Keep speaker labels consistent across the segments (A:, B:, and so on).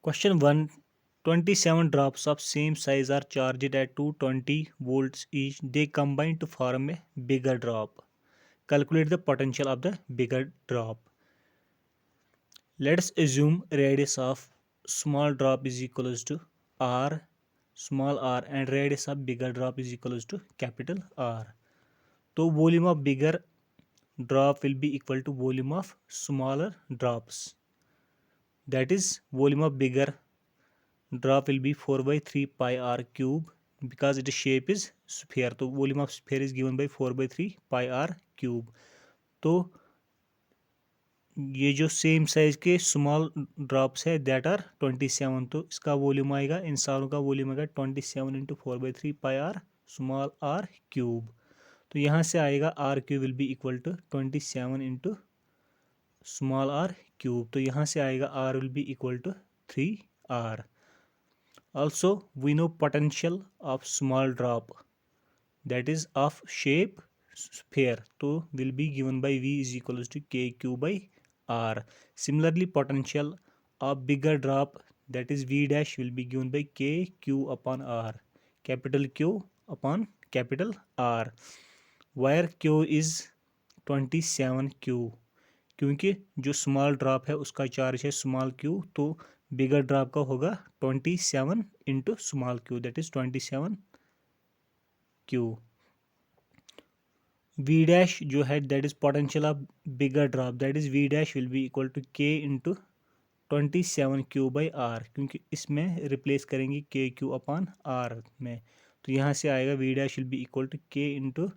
A: Question 1. 27 drops of same size are charged at 220 volts each. They combine to form a bigger drop. Calculate the potential of the bigger drop. Let's assume radius of small drop is equals to r, small r, and radius of bigger drop is equals to capital R. So volume of bigger drop will be equal to volume of smaller drops. That is, volume of bigger drop will be 4 by 3 pi r cube because its shape is sphere. तो volume of sphere is given by 4 by 3 pi r cube. तो ये जो same size के small drops है that are 27, तो इसका volume आएगा, इन सारों का वॉल्यूम आएगा 27 into 4 by 3 pi R small R cube. तो यहाँ से आएगा R cube will be equal to 27 into small R cube. तो यहाँ से आएगा R will be equal to 3r. Also we know potential of small drop that is of shape sphere, so will be given by v is equals to kq by r. Similarly potential of bigger drop that is v dash will be given by kq upon r, capital Q upon capital R, where q is 27q क्योंकि जो small drop है उसका charge है small Q, तो बिगर drop का होगा 27 into small Q that is 27 Q. V dash जो है that is potential of bigger drop that is V dash will be equal to के इंटू 27 क्यू बाई आर, क्योंकि इसमें रिप्लेस करेंगे के क्यू अपॉन आर में. तो यहाँ से आएगा v dash will be equal to के into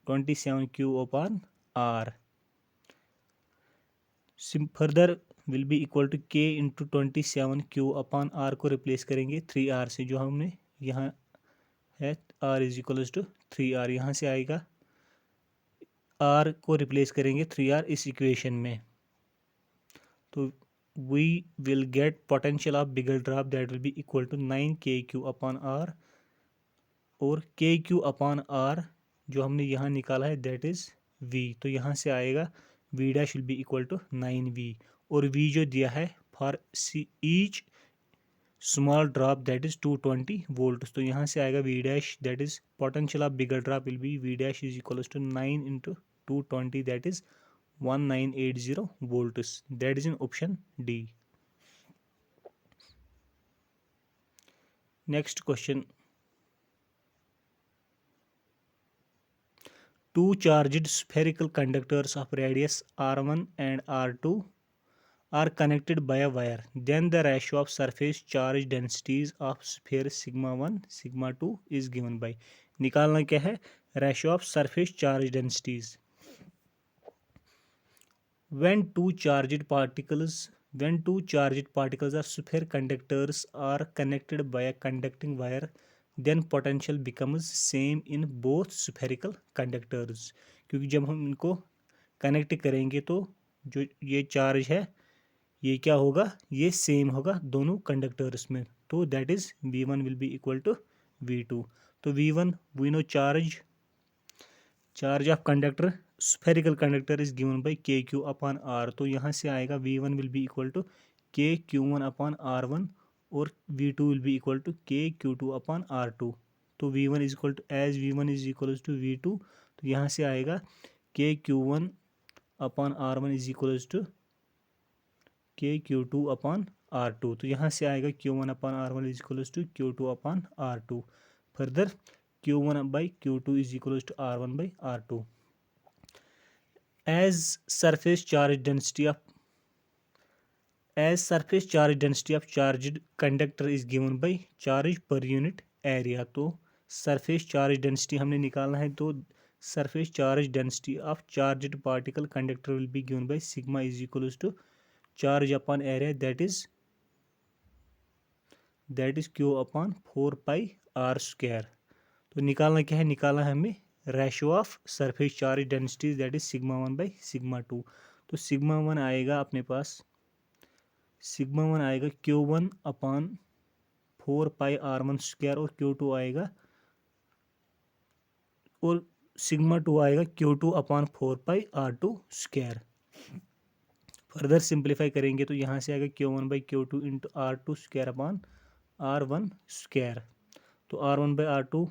A: 27 q upon r. Further will be equal to के इंटू 27 क्यू अपॉन आर को रिप्लेस करेंगे 3r से, जो हमने यहाँ है r is equals to 3r. यहाँ से आएगा r को रिप्लेस करेंगे 3r इस इक्वेशन में. तो we will get potential of bigger drop that will be equal to 9 K Q upon are, और के क्यू अपॉन आर जो हमने यहाँ निकाला है दैट इज v. तो यहाँ से आएगा v dash will be equal to 9v, और v जो दिया है for each small drop that is 220 volt. तो यहाँ से आएगा v dash that is potential of bigger drop will be v dash is equal to 9 into 220 that is 1980 volts. That is in option D. Next question. Two charged spherical conductors of radius r1 and r2 are connected by a wire. Then the ratio of surface charge densities of sphere sigma 1 sigma 2 is given by. निकालना क्या है? Ratio of surface charge densities. When two charged particles of sphere conductors are connected by a conducting wire, then potential becomes same in both spherical conductors. क्योंकि जब हम इनको connect करेंगे तो जो ये चार्ज है ये क्या होगा, ये सेम होगा दोनों कंडक्टर्स में. तो that is v1 will be equal to v2. तो v1 we know charge of conductor spherical conductor is given by K Q upon R. तो यहाँ से आएगा v1 will be equal to के q1 अपॉन r1, और v2 will be equal to के q2 upon r2. तो v1 is equal to as v1 is equal to v2, तो यहाँ से आएगा के q1 upon r1 is equal to के q2 अपॉन r2. तो यहाँ से आएगा q1 upon r1 is equal to q2 upon r2. Further q1 by q2 is equal to r1 by r2. As surface charge density of charged conductor is given by charge per unit area. तो surface charge density हमने निकालना है, तो surface charge density of charged particle conductor will be given by sigma is equals to charge upon area that is q upon 4 pi r square. तो निकालना क्या है? निकालना है हमें ratio of surface charge density that is sigma 1 by sigma 2. तो sigma 1 आएगा अपने पास, सिग्मा 1 आएगा q1 अपॉन 4 पाई r1 स्क्वायर, और q2 आएगा, और सिग्मा 2 आएगा q2 अपॉन 4 पाई r2 स्क्वायर. फर्दर सिंप्लीफाई करेंगे तो यहाँ से आएगा Q1/Q2 into R2² upon R1²। तो R1/R2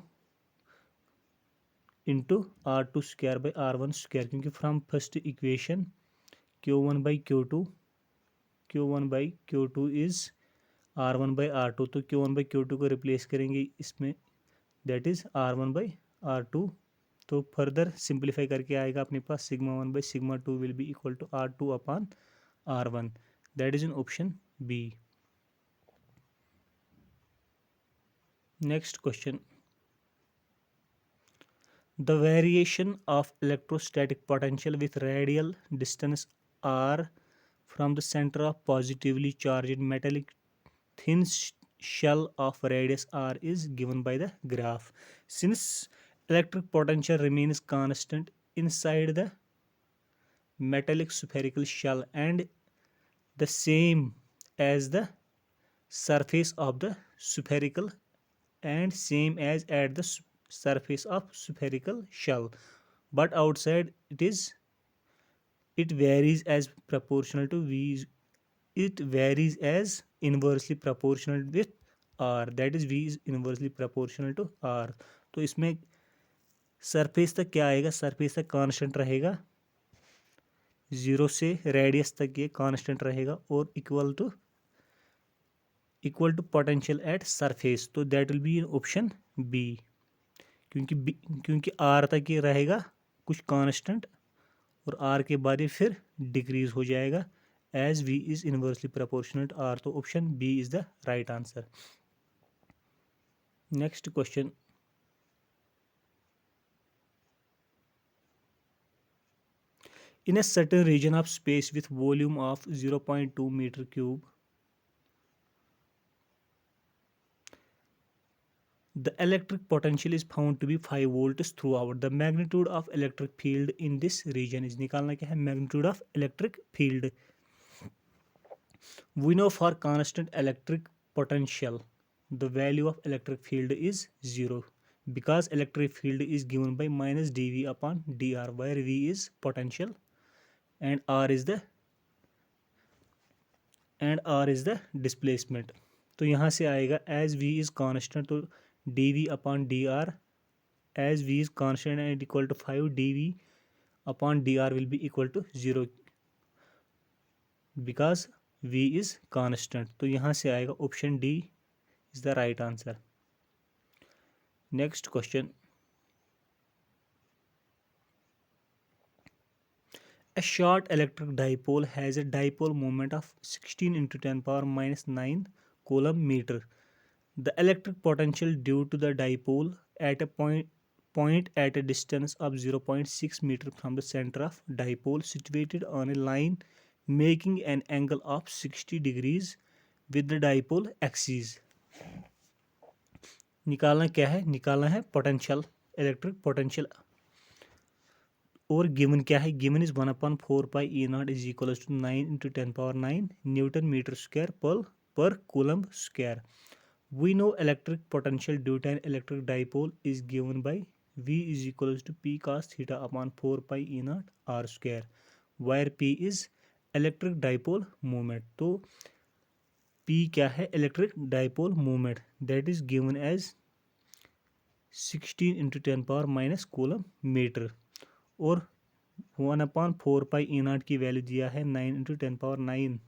A: इंटू R2²/R1², क्योंकि from first equation Q1/Q2 is R1/R2, तो Q1/Q2 को रिप्लेस करेंगे इसमें, दैट इज R1/R2। तो फर्दर सिंप्लीफाई करके आएगा अपने पास σ1/σ2 will be equal to R2 upon R1, that is in option B. Next question, the variation of electrostatic potential with radial distance r from the center of positively charged metallic thin shell of radius r is given by the graph. Since electric potential remains constant inside the metallic spherical shell and the same as the surface of the spherical and same as at the surface of spherical shell, but outside it varies as proportional to v, it varies as inversely proportional with r, that is v is inversely proportional to r। तो इसमें surface तक क्या आएगा, surface तक constant रहेगा, 0 से radius तक ये कांस्टेंट रहेगा और equal to potential at surface, तो that will be in option B, क्योंकि आर तक ये रहेगा कुछ कांस्टेंट और आर के बाद ये फिर डिक्रीज हो जाएगा as v is inversely proportional to r, तो option B is the right answer. Next question, in a certain region of space with volume of 0.2 meter cube, the electric potential is found to be 5 volts throughout. The magnitude of electric field in this region is, निकालना क्या है, magnitude of electric field। We know for constant electric potential the value of electric field is 0 because electric field is given by minus dV upon dr, where V is potential and R is the displacement। तो यहाँ से आएगा as V is constant, तो dV upon dr, as V is constant and equal to 5, dV upon dr will be equal to 0 because V is constant। तो यहाँ से आएगा option D is the right answer। Next question, a short electric dipole has a dipole moment of 16 into 10 power minus 9 coulomb meter. The electric potential due to the dipole at a point at a distance of 0.6 meter from the center of dipole situated on a line making an angle of 60 degrees with the dipole axis। निकालना क्या है, निकालना है potential, electric potential, और given क्या है, given is 1/4 pi E0 is equal to 9 into 10 power 9 newton metre square per coulomb square. We know electric potential due to an electric dipole is given by V is equal to P cos theta upon 4 pi E0 R square, where P is electric dipole moment। तो P क्या है, electric dipole moment, that is given as 16 into 10 power minus coulomb metre, और 1/4 pi E0 की value दिया है 9 into 10 power 9।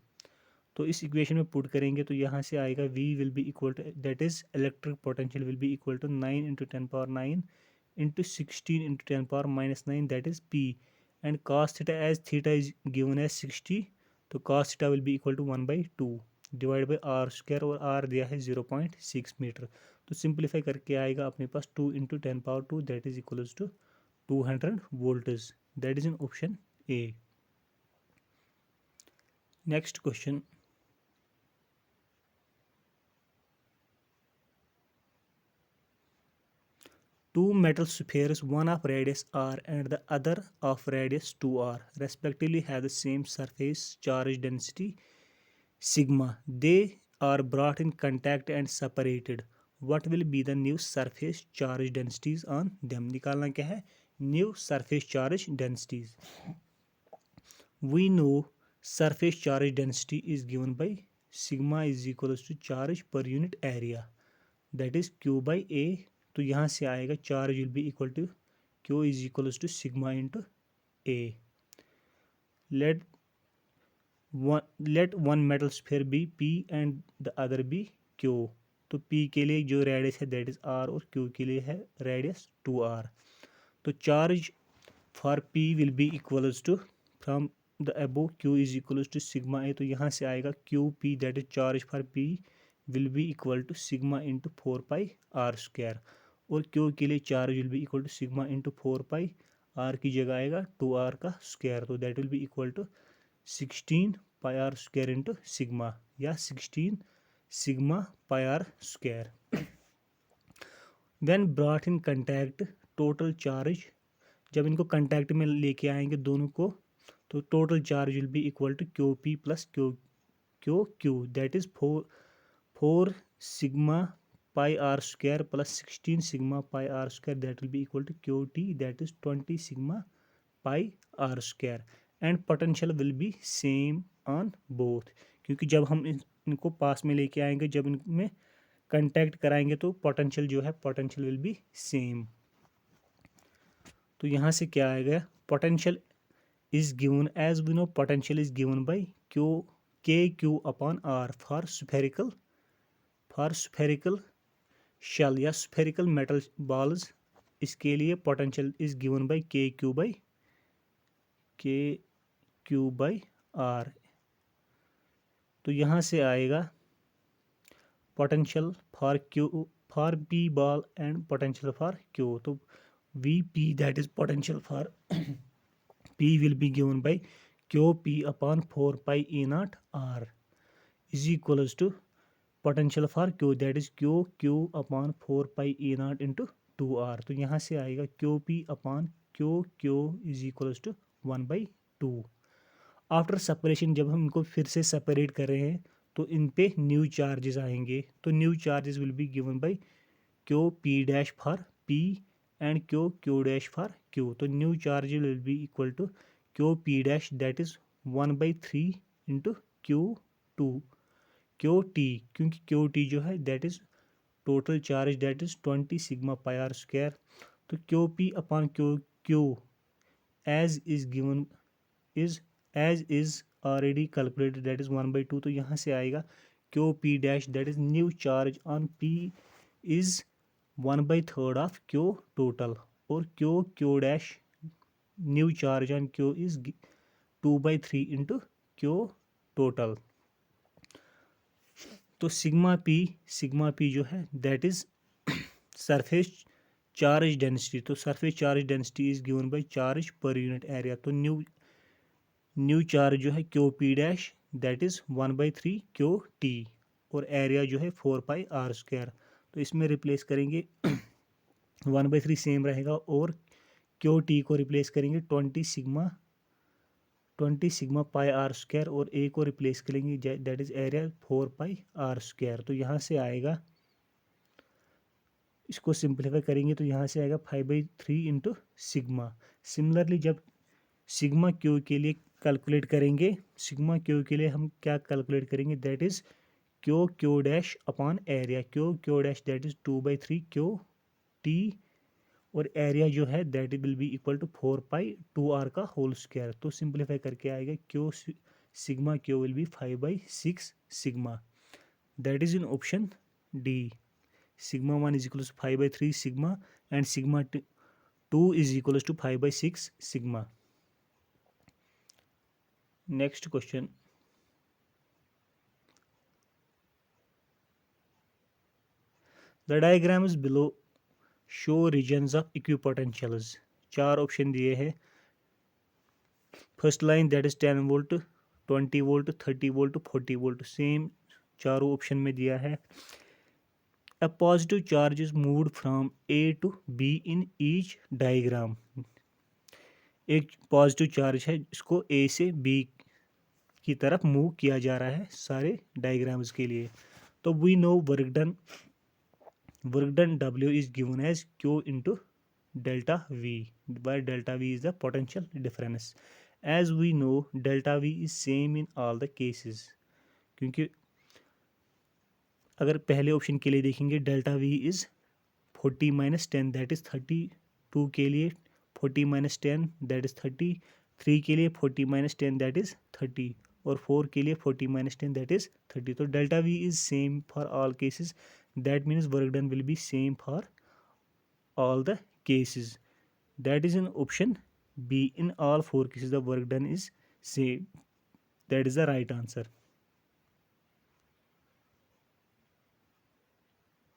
A: तो इस equation में पुट करेंगे तो यहाँ से आएगा V will be equal to, that is electric potential will be equal to 9 into 10 power 9 into 16 into 10 power minus 9, that is P, and cos theta as theta is given as 60, तो cos theta will be equal to 1/2 divide by R square, और R दिया है 0.6 metre. तो simplify करके आएगा अपने पास 2 into 10 power 2, that is equal to 200 volts, that is in option A. Next question, two metal spheres, one of radius r and the other of radius 2r, respectively have the same surface charge density sigma. They are brought in contact and separated. What will be the new surface charge densities on them? निकालना क्या है, new surface charge densities। We know surface charge density is given by sigma is equals to charge per unit area, that is q by a. तो यहाँ से आएगा charge will be equal to q is equals to sigma into a. let one metal sphere be p and the other be q. तो p के लिए जो radius है that is r और q के लिए है रेडियस 2r. तो charge for p will be equals to from the above q is equals to sigma A. तो यहाँ से आएगा q p that is charge for p will be equal to sigma into 4 pi r square. और q के लिए charge will be equal to sigma into 4 pi r की जगह आएगा 2r का स्क्वायर. तो that will be equal to 16 pi R square into sigma या 16 sigma pi R square. When brought in contact total charge, जब इनको contact में लेके आएंगे दोनों को, तो total charge will be equal to Q P plus Q that is 4 sigma pi R square plus 16 sigma pi R square that will be equal to Q T that is 20 sigma pi R square. And potential will be same on both, क्योंकि जब हम इनको पास में लेके आएंगे, जब इनमें contact कराएंगे तो पोटेंशियल जो है पोटेंशियल विल बी सेम. तो यहाँ से क्या आएगा, potential is given as we know potential is given by K Q upon R for spherical shell या स्फेरिकल मेटल बॉल्स. इसके लिए potential is given by K Q by R. तो यहाँ से आएगा potential for P ball and potential for Q. तो V P that is potential for P will be given by Q P upon 4 pi E0 R is equals to potential for Q that is Q upon 4 pi E0 into 2R. तो यहाँ से आएगा Q P upon Q is equals to 1/2. After separation जब हम इनको फिर से separate कर रहे हैं तो इन पे न्यू चार्जेस आएंगे. तो new charges will be given by Q P dash for P and Q dash for Q. तो new charge will be equal to Q P dash that is 1/3 into Q T, क्योंकि Q T जो है that is total charge that is 20 sigma pi R square. तो Q P upon Q as is given as is already calculated that is 1/2. तो यहाँ से आएगा Q P dash that is new charge on P is 1/3 of Q total. और Q dash new charge on Q is 2/3 into Q total. तो sigma P जो है that is surface charge density. तो surface charge density is given by charge per unit area. तो new charge जो है Q P dash that is 1/3 Q T और area जो है 4 पाई आर स्क्वायर. तो इसमें रिप्लेस करेंगे 1/3 सेम रहेगा और क्यू टी को रिप्लेस करेंगे 20 सिग्मा पाई आर स्क्वायर और ए को रिप्लेस करेंगे that is area 4 pi R square. तो यहाँ से आएगा, इसको सिंप्लीफाई करेंगे तो यहाँ से आएगा 5/3 इंटू सिग्मा. सिमिलरली जब सिग्मा क्यू के लिए कैलकुलेट करेंगे, सिग्मा क्यू के लिए हम क्या कैलकुलेट करेंगे that is Q dash upon area. Q dash that is 2/3 Q T और एरिया जो है that will be equal to 4 pi 2R का होल स्क्वायर. तो सिंप्लीफाई करके आएगा sigma Q will be 5/6 sigma that is in option D. sigma 1 is equals to 5/3 sigma and sigma 2 is equals to 5/6 sigma. Next question. The diagrams below show regions of equipotentials. 4 option दिए हैं. First line that is 10 volt 20 volt 30 volt 40 volt. Same चारों option में दिया है. A positive charge is moved from A to B in each diagram. एक positive charge है इसको A से B की तरफ मूव किया जा रहा है सारे डायग्राम्स के लिए. तो we know work done W is given as Q into delta V, where delta V is the potential difference as we know delta v is same in all the cases, क्योंकि अगर पहले option के लिए देखेंगे delta V is 40 - 10 that is 32 के लिए 40 - 10 that is 30, 3 के लिए 40 - 10 दैट इज़ 30 और 4 के लिए 40 - 10 दैट इज़ 30. तो delta V is same for all cases, that means work done will be same for all the cases. That is in option B. In all four cases, the work done is same. That is the right answer.